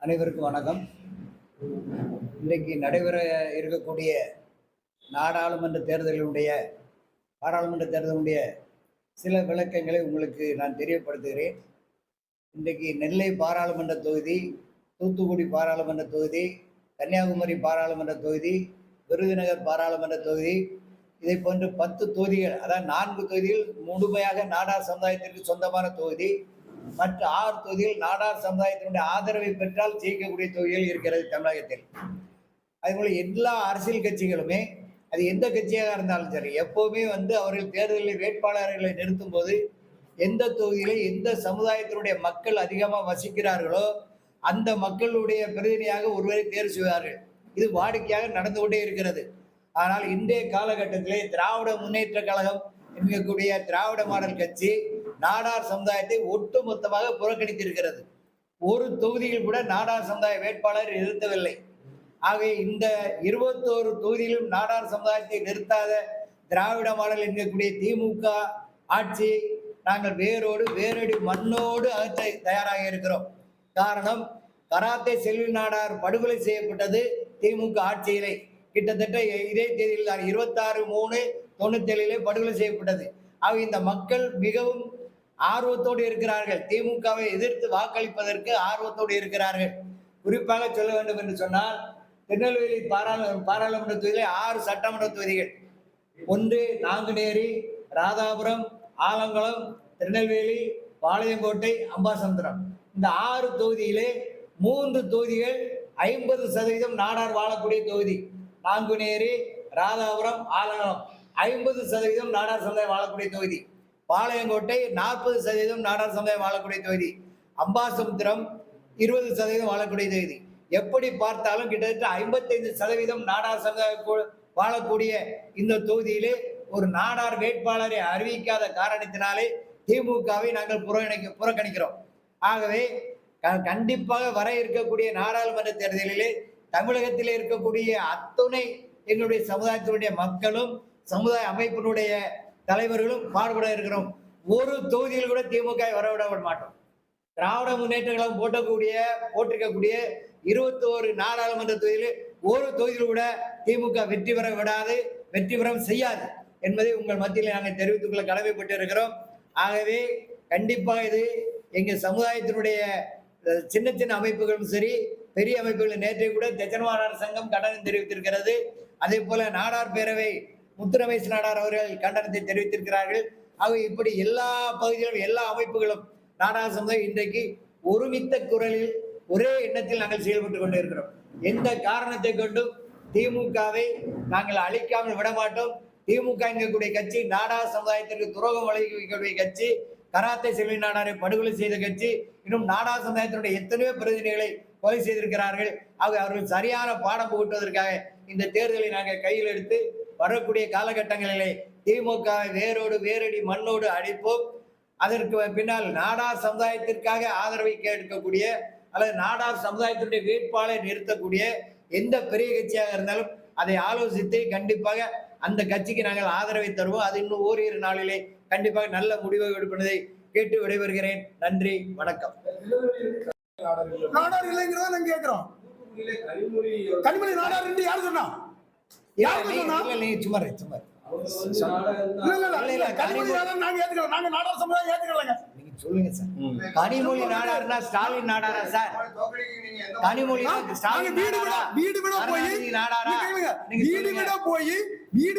அனைவருக்கும் வணக்கம். இன்றைக்கு நடைபெற இருக்கக்கூடிய நாடாளுமன்ற தேர்தலினுடைய பாராளுமன்ற தேர்தலுடைய சில விளக்கங்களை உங்களுக்கு நான் தெரியப்படுத்துகிறேன். இன்றைக்கு நெல்லை பாராளுமன்ற தொகுதி, தூத்துக்குடி பாராளுமன்ற தொகுதி, கன்னியாகுமரி பாராளுமன்ற தொகுதி, விருதுநகர் பாராளுமன்ற தொகுதி, இதை போன்று 10 தொகுதிகள், அதாவது 4 தொகுதிகள் முழுமையாக நாடார் சமுதாயத்திற்கு சொந்தமான தொகுதி, மற்ற 6 தொகுதிகள் நாடார் சமுதாயத்தினுடைய ஆதரவை பெற்றால் ஜெயிக்கக்கூடிய தொகுதிகள் இருக்கிறது தமிழகத்தில். அதுபோல எல்லா அரசியல் கட்சிகளுமே, அது எந்த கட்சியாக இருந்தாலும் சரி, எப்பவுமே அவர்கள் தேர்தலில் வேட்பாளர்களை நிறுத்தும் போது எந்த தொகுதியில எந்த சமுதாயத்தினுடைய மக்கள் அதிகமாக வசிக்கிறார்களோ அந்த மக்களுடைய பிரதிநிதியாக ஒருவரை தேர்வு செய்வார்கள். இது வாடிக்கையாக நடந்து கொண்டே இருக்கிறது. ஆனால் இன்றைய காலகட்டத்திலே திராவிட முன்னேற்ற கழகம் என்கக்கூடிய திராவிட மாடல் கட்சி நாடார் சமுதாயத்தை ஒட்டுமொத்தமாக புறக்கணித்திருக்கிறது. ஒரு தொகுதியில் கூட நாடார் சமுதாய வேட்பாளர் நிறுத்தவில்லை. ஆகவே இந்த 21 தொகுதியிலும் நாடார் சமுதாயத்தை நிறுத்தாத திராவிட மாடல் என்கக்கூடிய திமுக ஆட்சி நாங்கள் வேரடி மண்ணோடு அகற்ற தயாராக இருக்கிறோம். காரணம், கராத்தே செல்வி நாடார் படுகொலை செய்யப்பட்டது திமுக ஆட்சியிலே. கிட்டத்தட்ட இதே தேதியில் தான் 26/3/97 படுகொலை செய்யப்பட்டது. ஆக இந்த மக்கள் மிகவும் ஆர்வத்தோடு இருக்கிறார்கள். திமுகவை எதிர்த்து வாக்களிப்பதற்கு ஆர்வத்தோடு இருக்கிறார்கள். குறிப்பாக சொல்ல வேண்டும் என்று சொன்னால், திருநெல்வேலி பாராளுமன்ற தொகுதியிலே 6 சட்டமன்ற தொகுதிகள். ஒன்று நாங்குநேரி, ராதாபுரம், ஆலங்குளம், திருநெல்வேலி, பாளையங்கோட்டை, அம்பாசமுத்திரம். இந்த 6 தொகுதியிலே 3 தொகுதிகள் 50% நாடார் வாழக்கூடிய தொகுதி. நாங்குநேரி, ராதாபுரம், ஆலங்குளம் 50% நாடார் சமுதாயம் வாழக்கூடிய தொகுதி. பாளையங்கோட்டை 40% நாடார் சமுதாயம் வாழக்கூடிய தொகுதி. அம்பாசமுத்திரம் 20% வாழக்கூடிய தொகுதி. எப்படி பார்த்தாலும் கிட்டத்தட்ட 55% நாடார் சமுதாயம் வாழக்கூடிய இந்த தொகுதியிலே ஒரு நாடார் வேட்பாளரை அறிவிக்காத காரணத்தினாலே திமுகவை நாங்கள் புறக்கணிக்கிறோம். ஆகவே கண்டிப்பாக வர இருக்கக்கூடிய நாடாளுமன்ற தேர்தலிலே தமிழகத்தில் இருக்கக்கூடிய அத்துணை எங்களுடைய சமுதாயத்தினுடைய மக்களும் சமுதாய அமைப்பினுடைய தலைவர்களும் பாடுபட இருக்கிறோம். ஒரு தொகுதியில் கூட திமுக வரவிட மாட்டோம். திராவிட முன்னேற்ற கழகம் போட்டிருக்கக்கூடிய 21 நாடாளுமன்ற தொகுதியில் ஒரு தொகுதியில் கூட திமுக வெற்றி பெற விடாது, வெற்றி பெற செய்யாது என்பதை உங்கள் மத்தியில் நாங்கள் தெரிவித்துக் கொள்ள கடமைப்பட்டு இருக்கிறோம். ஆகவே கண்டிப்பாக இது எங்கள் சமுதாயத்தினுடைய சின்ன சின்ன அமைப்புகளும் சரி, பெரிய அமைப்புகள், நேற்றைய கூட தெச்சனவாளர் சங்கம் கண்டனம் தெரிவித்திருக்கிறது. அதே போல நாடார் பேரவை முத்துரமேஷ் நாடார் அவர்கள் கண்டனத்தை தெரிவித்திருக்கிறார்கள். ஆகவே இப்படி எல்லா பகுதிகளும் எல்லா அமைப்புகளும் நாடார் சமுதாயம் இன்றைக்கு ஒருமித்த குரலில் ஒரே எண்ணத்தில் நாங்கள் செயல்பட்டு கொண்டு இருக்கிறோம். எந்த காரணத்தை கொண்டும் திமுகவை நாங்கள் அழிக்காமல் விடமாட்டோம். திமுக என்கக்கூடிய கட்சி நாடார் சமுதாயத்திற்கு துரோகம் வழங்கக்கூடிய கட்சி, கராத்தே செல்வி நாடாரை படுகொலை செய்த கட்சி, இன்னும் நாடார் சமுதாயத்தினுடைய எத்தனையோ பிரதிநிதிகளை கொலை செய்திருக்கிறார்கள். அவர்கள் சரியான பாடம் புகட்டுவதற்காக இந்த தேர்தலை நாங்கள் கையில் எடுத்து வரக்கூடிய காலகட்டங்களிலே திமுகவை வேரடி மண்ணோடு அழிப்போம். அதற்கு பின்னால் நாடார் சமுதாயத்திற்காக ஆதரவை கேட்கக்கூடிய அல்லது நாடார் சமுதாயத்தினுடைய வேட்பாளரை நிறுத்தக்கூடிய எந்த பெரிய கட்சியாக இருந்தாலும் அதை ஆலோசித்து கண்டிப்பாக அந்த கட்சிக்கு நாங்கள் ஆதரவை தருவோம். அது இன்னும் ஓரிரு நாளிலே கண்டிப்பாக நல்ல முடிவை எடுப்பதை கேட்டு விடைபெறுகிறேன். நன்றி, வணக்கம். நாடார் இல்லைங்கிறத நாங்க கேட்கிறோம். கனிமொழி நாடார் என்று யாரு சொன்னா? சும்மா நாங்க நாடார் சமுதாயம் ஏத்துக்கலங்க. சொல்லுங்க சார். கனிமொழி நாடார்னா ஸ்டாலின் நாடாரா சார்? கனிமொழி வீடு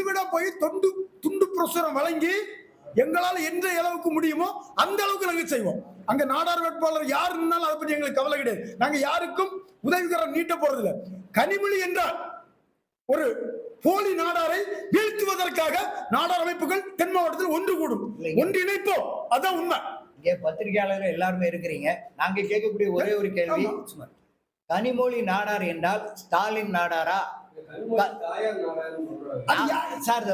விட போய் துண்டு பிரசுரம் வழங்கி எங்களால் எந்த அளவுக்கு முடியுமோ அந்த அளவுக்கு நாங்க செய்வோம். அங்க நாடார் வேட்பாளர் யார் இருந்தாலும் அதை பற்றி எங்களுக்கு கவலை கிடையாது. நாங்க யாருக்கும் உதவிகரம் நீட்ட போறது இல்லை. கனிமொழி என்றால் ஒரு போலி நாடாரை வீழ்த்துவதற்காக நாடார் அமைப்புகள் தென் மாவட்டத்தில் ஒன்று கூடும், ஒன்றிணைப்போம். அதான் உண்மை. இங்கே பத்திரிகையாளர்கள் எல்லாருமே இருக்கிறீங்க. நாங்க கேட்கக்கூடிய ஒரே ஒரு கேள்வி, கனிமொழி நாடார் என்றால் ஸ்டாலின் நாடாரா சார்?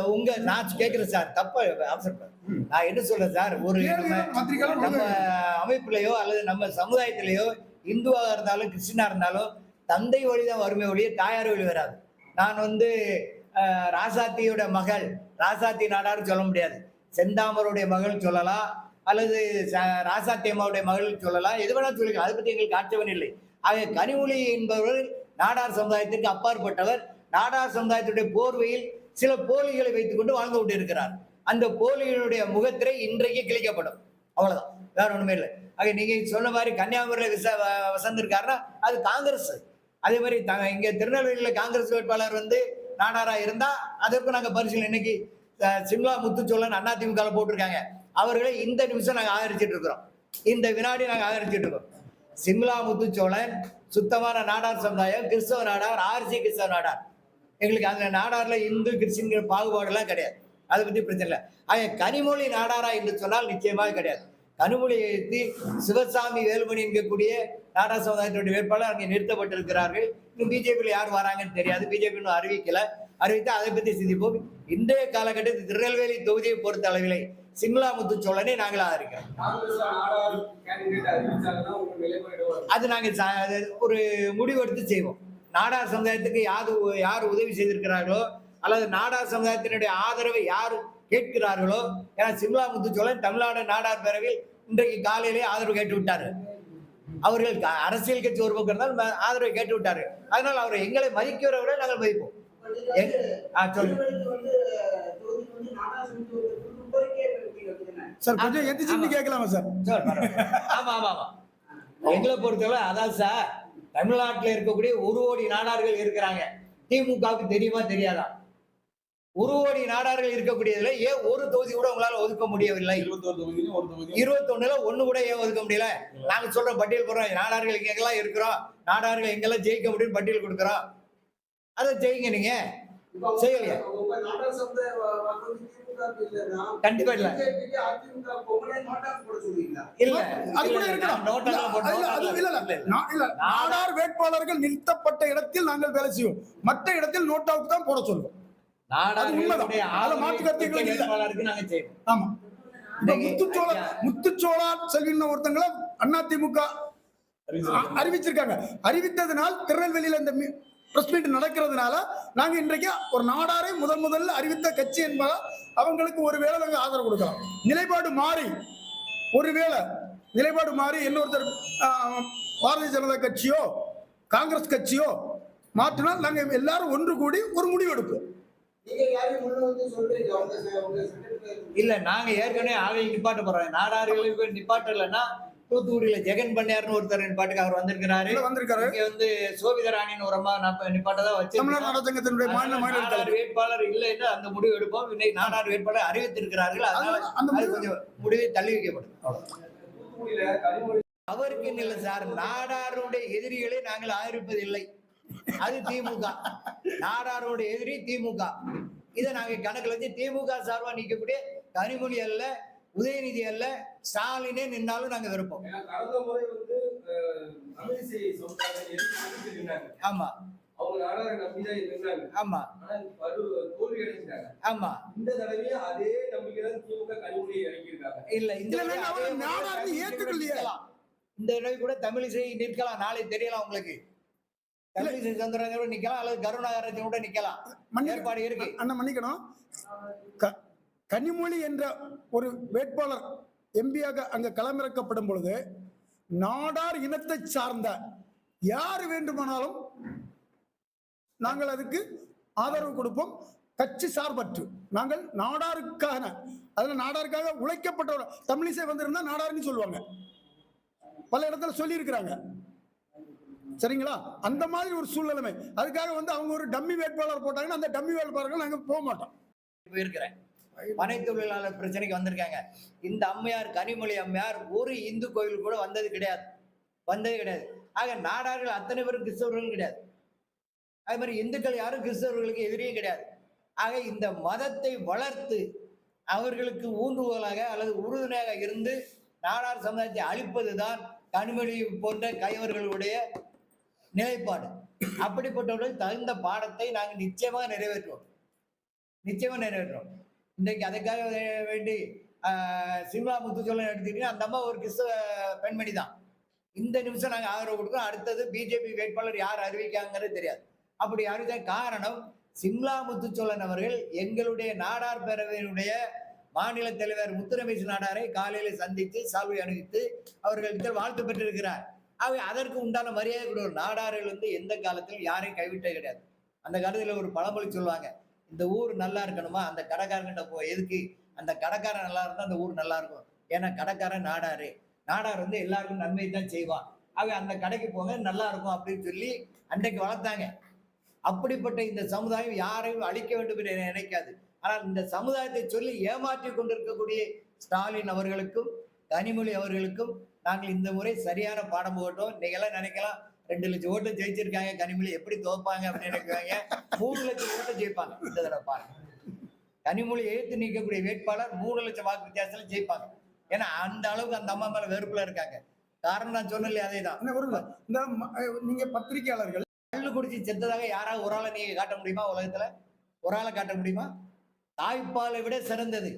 நான் கேட்கிறேன் சார், தப்ப அவசரப்பட நான் என்ன சொல்றேன் சார், ஒரு நம்ம அமைப்புலையோ அல்லது நம்ம சமுதாயத்திலேயோ இந்துவாக இருந்தாலும் கிறிஸ்டினா இருந்தாலும் தந்தை வழிதான் வருமே ஒழிய தாயார் வழி வராது. நான் ராசாத்தியோட மகள் ராசாத்தி நாடார் சொல்ல முடியாது. செந்தாமருடைய மகள் சொல்லலாம், அல்லது ராசாத்தி அம்மாவுடைய மகள் சொல்லலாம், எது வேணாலும் சொல்லிக்கலாம். அதை பற்றி எங்களுக்கு ஆட்சேபம் இல்லை. ஆக கனிமொழி என்பவர் நாடார் சமுதாயத்திற்கு அப்பாற்பட்டவர். நாடார் சமுதாயத்துடைய போர்வையில் சில போலிகளை வைத்துக் கொண்டு வாழ்ந்து கொண்டிருக்கிறார். அந்த போலிகளுடைய முகத்திரை இன்றைக்கு கிழிக்கப்படும். அவ்வளவுதான், வேற ஒண்ணுமே இல்லை. ஆக நீங்க சொன்ன மாதிரி கன்னியாகுமரியில வசந்திருக்காருன்னா அது காங்கிரஸ். அதே மாதிரி இங்க திருநெல்வேலியில காங்கிரஸ் வேட்பாளர் நாடாரா இருந்தா அதற்கு நாங்க பரிசீலனை. இன்னைக்கு சிம்லா முத்துச்சோழன் அதிமுக போட்டிருக்காங்க. அவர்களை இந்த நிமிஷம் நாங்க ஆதரிச்சிட்டு இருக்கிறோம். இந்த வினாடி நாங்க ஆதரிச்சிட்டு இருக்கோம். சிம்லா முத்துச்சோழன் சுத்தமான நாடார் சமுதாயம், கிறிஸ்தவ நாடார், ஆர்சி கிறிஸ்தவ நாடார். எங்களுக்கு அந்த நாடார்ல இந்து கிறிஸ்டின்கிற பாகுபாடு எல்லாம் கிடையாது. அதை பத்தி பிரச்சனை இல்லை. ஆக கனிமொழி நாடாரா என்று சொன்னால் நிச்சயமாக கிடையாது. கனிமொழியை வைத்து சிவசாமி வேலுமணி என்கக்கூடிய நாடார் சமுதாயத்தினுடைய வேட்பாளர் அங்கே நிறுத்தப்பட்டிருக்கிறார்கள். இன்னும் பிஜேபியில் யார் வராங்கன்னு தெரியாது. பிஜேபி இன்னும் அறிவித்தா அதை பற்றி சிந்திப்போம். இன்றைய காலகட்டத்தில் திருநெல்வேலி தொகுதியை பொறுத்த அளவிலே சிம்லா முத்துச்சோழனை நாங்கள் ஆதரிக்கிறோம். அது நாங்கள் ஒரு முடிவெடுத்து செய்வோம். நாடார் சமுதாயத்துக்கு யார் உதவி செய்திருக்கிறார்களோ அல்லது நாடார் சமுதாயத்தினுடைய ஆதரவை யார் கேட்கிறார்களோ, ஏன்னா சிம்லா முத்துச்சோழன் தமிழ்நாடு நாடார் பேரவையில் இன்றைக்கு காலையிலே ஆதரவு கேட்டு விட்டாரு. அவர்கள் அரசியல் கட்சி ஒரு பக்கம் இருந்தால் ஆதரவை கேட்டு விட்டாரு. அதனால் அவரை எங்களை மதிக்கிறவரை நாங்கள் மதிப்போம். சார் கொஞ்சம் எந்திரிச்சு கேட்கலாமா சார்? ஆமா ஆமா ஆமா. எங்களை பொறுத்தவரை அதான் சார், தமிழ்நாட்டில் இருக்கக்கூடிய 1 கோடி நாடார்கள் இருக்கிறாங்க. திமுகவுக்கு தெரியுமா தெரியாதா? 1 கோடி நாடார்கள் இருக்கக்கூடியதுல ஏன் ஒரு தொகுதி கூட உங்களால ஒதுக்க முடியவில்லை? 21ல ஒண்ணு கூட ஏன் ஒதுக்க முடியல? நாங்க சொல்ற பட்டியல் போடுறோம். நாடார்கள் எங்கெல்லாம் இருக்கிறோம், நாடார்கள் எங்கெல்லாம் ஜெயிக்க முடியும் பட்டியல் கொடுக்குறோம். அதை செய்யுங்க. நீங்க செய்யலையா? கண்டிப்பா இல்ல. நாடார் வேட்பாளர்கள் நிறுத்தப்பட்ட இடத்தில் நாங்கள் வேலை செய்வோம். மற்ற இடத்தில் நோட்டாவுக்கு தான் போட சொல்லுவோம். முத்துச்சோழா செல்வின் ஒருத்தங்களை அதிமுக அறிவிச்சிருக்காங்க. அறிவித்ததுனால் திருநெல்வேலியில இந்த பிரஸ் மீட் நடக்கிறதுனால நாங்க இன்றைக்கு ஒரு நாடாரை முதல்ல அறிவித்த கட்சி என்பதால் அவங்களுக்கு ஒருவேளை நாங்க ஆதரவு கொடுக்கலாம். நிலைப்பாடு மாறி இன்னொருத்தர் பாரதிய ஜனதா கட்சியோ காங்கிரஸ் கட்சியோ மாற்றினால் நாங்க எல்லாரும் ஒன்று கூடி ஒரு முடிவு எடுப்போம். இல்ல, நாங்க ஏற்கனவே ஆளை நிப்பாட்ட போறோம். நாடார்களுக்கு நிப்பாட்டலன்னா தூத்துக்குடியில ஜெகன் பண்ணையார்னு ஒருத்தர் நிப்பாட்டுக்கு அவர் வந்திருக்கிறாரு. இங்க சோபிதராணின்னு ஒரு அம்மா நிப்பாட்டதான் வச்சு வேட்பாளர் இல்லை என்று அந்த முடிவு எடுப்போம். இன்னைக்கு நாடார் வேட்பாளர் அறிவித்திருக்கிறார்கள். அதனால கொஞ்சம் முடிவை தள்ளி வைக்கப்படும். அவருக்கு இல்லை சார், நாடாருடைய எதிரிகளை நாங்கள் ஆதரிப்பதில்லை. அது திமுக. நாடாரோட எதிரி திமுக. இதை நாங்க கணக்குல வச்சு திமுக சார்பா நிற்கக்கூடிய கனிமொழி அல்ல, உதயநிதி அல்ல, ஸ்டாலினே நின்னாலும் நாங்க விருப்போம். ஆமா ஆமா ஆமா. இல்ல, இந்த தடவை கூட தமிழிசை நிற்கலாம். நாளை தெரியலாம் உங்களுக்கு. தமிழிசை சந்திரன் நிக்கலாம் அல்லது கருணாகரன் கூட நிக்கலாம். ஏற்பாடு இருக்கு. அண்ணா மன்னிக்கணும், கனிமொழி என்ற ஒரு வேட்பாளர் எம்பியாக அங்க களமிறக்கப்படும் பொழுது நாடார் இனத்தை சார்ந்த யார் வேண்டுமானாலும் நாங்கள் அதுக்கு ஆதரவு கொடுப்போம். கட்சி சார்பற்று நாங்கள் நாடாருக்கான, அதுல நாடாருக்காக உழைக்கப்பட்ட தமிழிசை வந்திருந்தா நாடாருன்னு சொல்லுவாங்க. பல இடத்துல சொல்லி இருக்கிறாங்க. சரிங்களா? அந்த மாதிரி ஒரு சூழ்நிலைமை. அதுக்காக அவங்க ஒரு டம்மி வேட்பாளர் போட்டாங்கன்னா அந்த டம்மி வேட்பாளர்கள் நாங்க போக மாட்டோம். போயிருக்கிறேன். பனை தொழிலாளர் பிரச்சனைக்கு வந்திருக்காங்க. இந்த அம்மையார், கனிமொழி அம்மையார் ஒரு இந்து கோயில் கூட வந்தது கிடையாது. ஆக நாடார்கள் அத்தனை பேரும் கிறிஸ்தவர்களும் கிடையாது. அதே மாதிரி இந்துக்கள் யாரும் கிறிஸ்தவர்களுக்கு எதிரியும் கிடையாது. ஆக இந்த மதத்தை வளர்த்து அவர்களுக்கு ஊன்றுகோலாக அல்லது உறுதுணையாக இருந்து நாடார் சமுதாயத்தை அழிப்பதுதான் கனிமொழி போன்ற கைவர்களுடைய நிலைப்பாடு. அப்படிப்பட்டவர்கள் தகுந்த பாடத்தை நாங்கள் நிச்சயமாக நிறைவேற்றுவோம். இன்றைக்கு அதுக்காக வேண்டி சிம்லா முத்துச்சோழன் எடுத்துக்கிட்டீங்கன்னா அந்த அம்மா ஒரு கிறிஸ்தவ பெண்மணி தான். இந்த நிமிஷம் நாங்கள் ஆதரவு கொடுக்குறோம். அடுத்தது பிஜேபி வேட்பாளர் யார் அறிவிக்காங்கிறது தெரியாது. அப்படி அறிவித்த காரணம், சிம்லா முத்துச்சோழன் அவர்கள் எங்களுடைய நாடார் பேரவையினுடைய மாநில தலைவர் முத்துரமேஷ் நாடாரை காலையில் சந்தித்து சால்வை அணிவித்து அவர்களுக்கு வாழ்த்து பெற்றிருக்கிறார். அவை அதற்கு உண்டான மரியாதை கொடுக்கணும். நாடார்கள் வந்து எந்த காலத்திலும் யாரையும் கைவிட்டே கிடையாது. அந்த காலத்துல ஒரு பழமொழி சொல்லுவாங்க, இந்த ஊர் நல்லா இருக்கணுமா அந்த கடைக்காரங்கிட்ட போ. எதுக்கு? அந்த கடைக்காரன் நல்லா இருந்தா அந்த ஊர் நல்லா இருக்கும். ஏன்னா கடைக்காரன் நாடாரு. நாடார் வந்து எல்லாருக்கும் நன்மை தான் செய்வான். ஆக அந்த கடைக்கு போங்க நல்லா இருக்கும் அப்படின்னு சொல்லி அன்றைக்கு வளர்த்தாங்க. அப்படிப்பட்ட இந்த சமுதாயம் யாரையும் அழிக்க வேண்டும் என்று நினைக்காது. ஆனால் இந்த சமுதாயத்தை சொல்லி ஏமாற்றி கொண்டிருக்கக்கூடிய ஸ்டாலின் அவர்களுக்கும் கனிமொழி அவர்களுக்கும் நாங்கள் இந்த முறை சரியான பாடம் போட்டோம். நீங்க எல்லாம் நினைக்கலாம் 2 லட்சம் ஓட்டு ஜெயிச்சிருக்காங்க, கனிமொழி எப்படி தோப்பாங்க அப்படின்னு நினைக்கிறாங்க. 3 லட்சம் ஓட்டு ஜெயிப்பாங்க இந்த தடவை பாருங்க. கனிமொழி எதிர்த்து நிற்கக்கூடிய வேட்பாளர் 3 லட்சம் வாக்கு வித்தியாசத்துல ஜெயிப்பாங்க. ஏன்னா அந்த அளவுக்கு அந்த அம்மா மேல வெறுப்புல இருக்காங்க. காரணம் நான் சொன்னல அதேதான். நீங்க பத்திரிகையாளர்கள் கள்ளு குடிச்சு செத்ததாக யாராவது ஒரு ஆளை நீங்க காட்ட முடியுமா? உலகத்துல ஒரு ஆளை காட்ட முடியுமா? தாய்ப்பாலை விட சிறந்தது.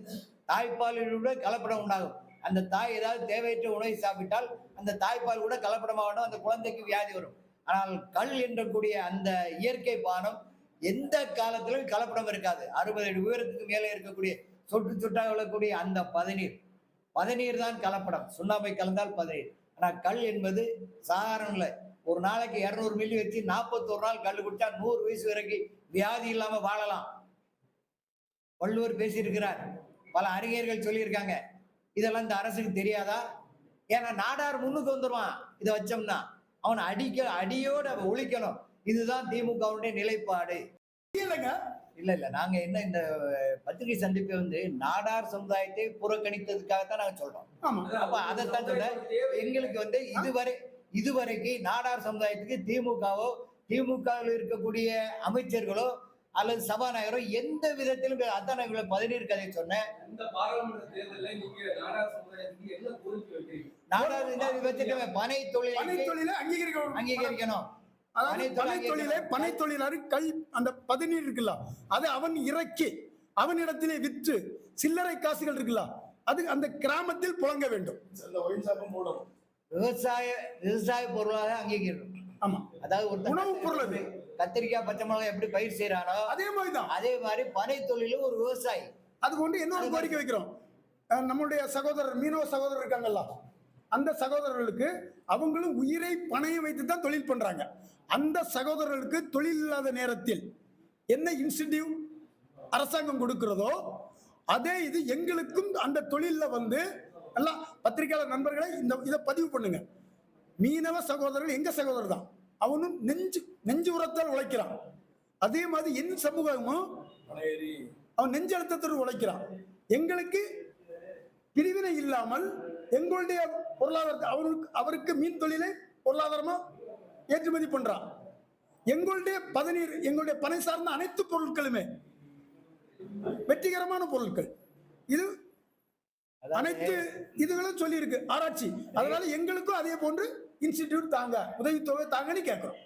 தாய்ப்பாலை விட கலப்படம் உண்டாகும். அந்த தாய் ஏதாவது தேவையற்ற உணவை சாப்பிட்டால் அந்த தாய்ப்பால் கூட கலப்படமாகணும், அந்த குழந்தைக்கு வியாதி வரும். ஆனால் கள் என்றக்கூடிய அந்த இயற்கை பானம் எந்த காலத்திலும் கலப்படம் இருக்காது. 60 அடி உயரத்துக்கு மேலே இருக்கக்கூடிய சொட்டு சொட்டாக விழக்கூடிய அந்த பதநீர் தான் கலப்படம். சுண்ணாம்பை கலந்தால் பதநீர். ஆனா கல் என்பது சாதாரண இல்லை. ஒரு நாளைக்கு 200 மில்லி வச்சு 41 நாள் கல் குடிச்சா 100 வயசு வரைக்கும் வியாதி இல்லாம வாழலாம். வள்ளுவர் பேசியிருக்கிறார், பல அறிஞர்கள் சொல்லியிருக்காங்க. இதெல்லாம் இந்த அரசுக்கு தெரியாதா? ஏன்னா நாடார் முன்னுக்கு வந்துருவான். இதை வச்சோம்னா அவனை அடியோட ஒழிக்கணும். இதுதான் திமுகவுடைய நிலைப்பாடு. இல்ல நாங்க என்ன இந்த பத்திரிகை சந்திப்பை வந்து நாடார் சமுதாயத்தை புறக்கணித்ததுக்காகத்தான் நாங்க சொல்றோம். அப்ப அதைத்தான் சொல்ல எங்களுக்கு வந்து இதுவரைக்கு நாடார் சமுதாயத்துக்கு திமுகவில் இருக்கக்கூடிய அமைச்சர்களோ அல்லது சபாநாயகரோ எந்த விதத்திலும் அதான் 17 கதை சொன்னேன். இந்த பாராளுமன்ற தேர்தலில் நீங்க நாடார் சமுதாயத்துக்கு என்ன கோரிக்கை வைக்கிறீங்க? நாடார் பனை தொழிலை அங்கீகரிக்கணும். பனை தொழிலாளர் கை அந்த பதநீர் இருக்குல்ல, அது அவன் இறக்கி அவனிடத்திலே விற்று சில்லறை காசுகள் இருக்குல்ல, அது அந்த கிராமத்தில் புழங்க வேண்டும். விவசாய பொருளாக அங்கீகரிக்கணும். ஆமா, அதாவது ஒரு உணவு பொருள். அது கத்திரிக்காய் பச்சை மிளகாய் எப்படி பயிர் செய்யறானோ அதே மாதிரி பனை தொழிலும் ஒரு விவசாயி. அது கொண்டு இன்னொரு கோரிக்கை வைக்கிறோம். நம்மளுடைய சகோதரர் மீனவ சகோதரர் இருக்காங்கல்ல, அந்த சகோதரர்களுக்கு அவங்களும் உயிரை பணையம் வைத்து தான் தொழில் பண்றாங்க. அந்த சகோதரர்களுக்கு தொழில் இல்லாத நேரத்தில் என்ன இன்சென்டிவ் அரசாங்கம் கொடுக்கிறதோ அதே இது எங்களுக்கும் அந்த தொழில வந்து எல்லாம் பத்திரிகையாளர் நண்பர்களை இதை பதிவு பண்ணுங்க. மீனவ சகோதரர்கள் எங்க சகோதரர் தான், அவனும் நெஞ்சு உரத்தால் உழைக்கிறான். அதே மாதிரி என் சமூகமும் அவன் நெஞ்சு அழுத்தத்தோடு உழைக்கிறான். எங்களுக்கு பிரிவினை இல்லாமல் எங்களுடைய பொருளாதாரத்தை அவருக்கு மீன் தொழிலை பொருளாதாரமா ஏற்றுமதி பண்றான். எங்களுடைய பதநீர், எங்களுடைய பனை சார்ந்த அனைத்து பொருட்களுமே வெற்றிகரமான பொருட்கள். இது அனைத்து இதுகளும் சொல்லி இருக்கு ஆராய்ச்சி. அதனால எங்களுக்கும் அதே போன்று இன்ஸ்டிடியூட் தாங்க, உதவித்தொகை தாங்கன்னு கேட்கிறோம்.